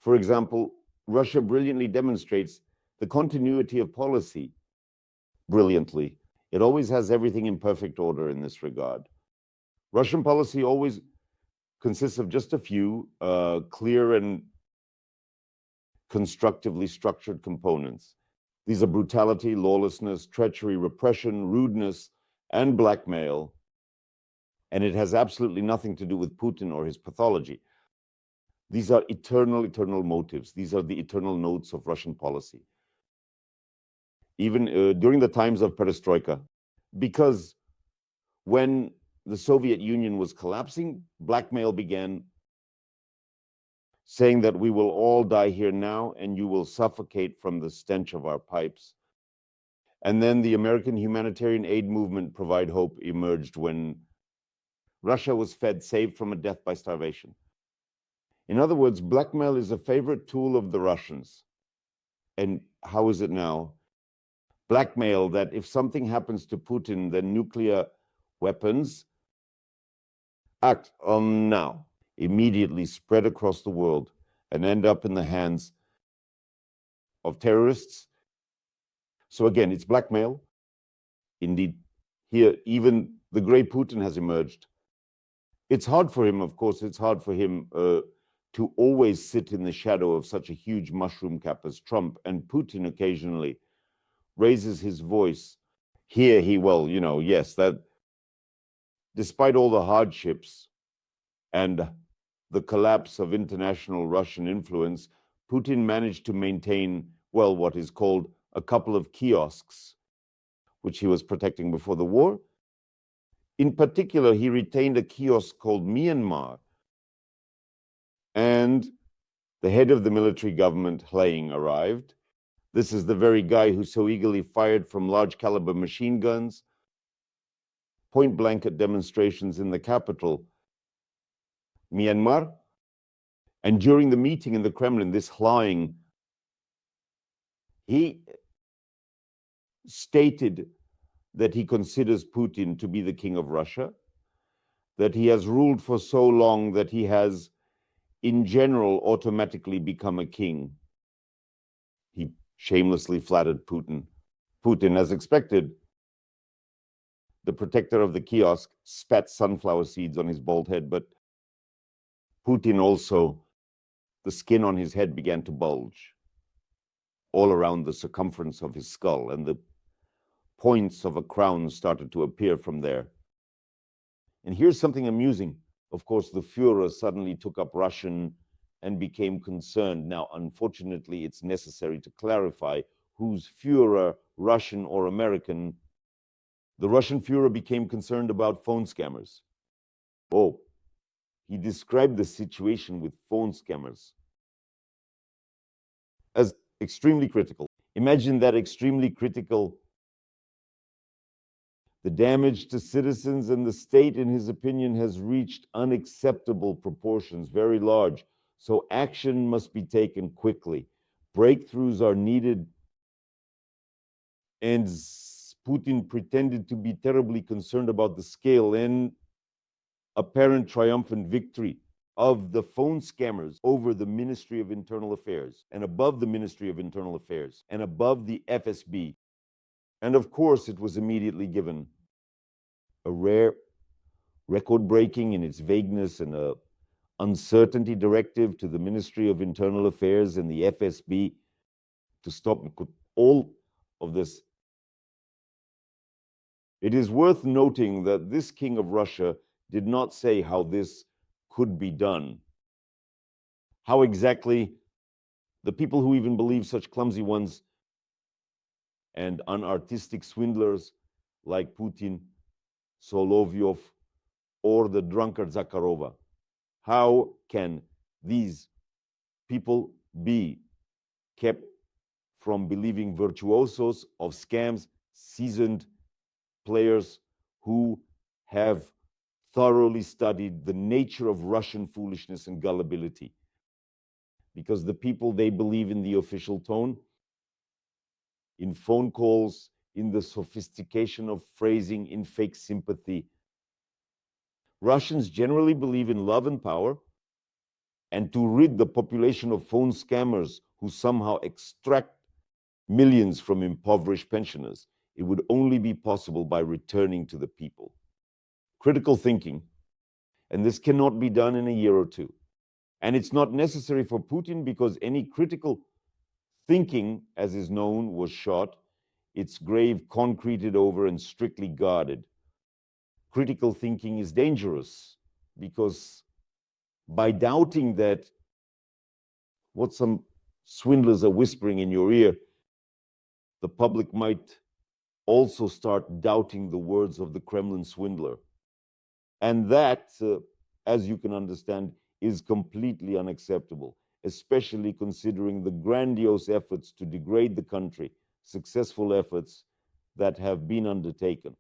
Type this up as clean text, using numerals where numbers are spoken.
For example, Russia brilliantly demonstrates the continuity of policy brilliantly. It always has everything in perfect order in this regard. Russian policy always consists of just a few clear and constructively structured components. These are brutality, lawlessness, treachery, repression, rudeness, and blackmail. And it has absolutely nothing to do with Putin or his pathology. These are eternal motives. These are the eternal notes of Russian policy. Even during the times of perestroika, because when the Soviet Union was collapsing, blackmail began, saying that we will all die here now and you will suffocate from the stench of our pipes. And then the American humanitarian aid movement, Provide Hope, emerged when Russia was fed, saved from a death by starvation. In other words, blackmail is a favorite tool of the Russians. And how is it now? Blackmail that if something happens to Putin, then nuclear weapons act on now, immediately spread across the world and end up in the hands of terrorists. So again, it's blackmail. Indeed, here even the gray Putin has emerged. It's hard for him, of course, it's hard for him to always sit in the shadow of such a huge mushroom cap as Trump, and Putin occasionally raises his voice. Here he, well, you know, yes, that despite all the hardships and the collapse of international Russian influence, Putin managed to maintain, well, what is called a couple of kiosks, which he was protecting before the war. In particular, he retained a kiosk called Myanmar, and the head of the military government, Hlaying, arrived. This is the very guy who so eagerly fired from large caliber machine guns, point blank at demonstrations in the capital, Myanmar. And during the meeting in the Kremlin, this Hlaying, he stated that he considers Putin to be the king of Russia, that he has ruled for so long that he has, in general, automatically become a king. He shamelessly flattered Putin. Putin, as expected, the protector of the kiosk, spat sunflower seeds on his bald head, but Putin also, the skin on his head began to bulge all around the circumference of his skull, and the points of a crown started to appear from there. And here's something amusing. Of course, the Führer suddenly took up Russian and became concerned. Now, unfortunately, it's necessary to clarify who's Führer, Russian or American. The Russian Führer became concerned about phone scammers. Oh, he described the situation with phone scammers as extremely critical. Imagine that extremely critical. The damage to citizens and the state, in his opinion, has reached unacceptable proportions, very large. So action must be taken quickly. Breakthroughs are needed. And Putin pretended to be terribly concerned about the scale and apparent triumphant victory of the phone scammers over the Ministry of Internal Affairs and above the Ministry of Internal Affairs and above the FSB. And of course, it was immediately given a rare, record-breaking in its vagueness and a uncertainty directive to the Ministry of Internal Affairs and the FSB to stop all of this. It is worth noting that this king of Russia did not say how this could be done. How exactly the people who even believe such clumsy ones and unartistic swindlers like Putin, Solovyov, or the drunkard Zakharova, how can these people be kept from believing virtuosos of scams, seasoned players who have thoroughly studied the nature of Russian foolishness and gullibility? Because the people, they believe in the official tone, in phone calls, in the sophistication of phrasing, in fake sympathy. Russians generally believe in love and power, and to rid the population of phone scammers who somehow extract millions from impoverished pensioners, it would only be possible by returning to the people. Critical thinking, and this cannot be done in a year or two. And it's not necessary for Putin because any critical thinking, as is known, was shot, its grave concreted over and strictly guarded. Critical thinking is dangerous because by doubting that what some swindlers are whispering in your ear, the public might also start doubting the words of the Kremlin swindler. And that, as you can understand, is completely unacceptable, especially considering the grandiose efforts to degrade the country, successful efforts that have been undertaken.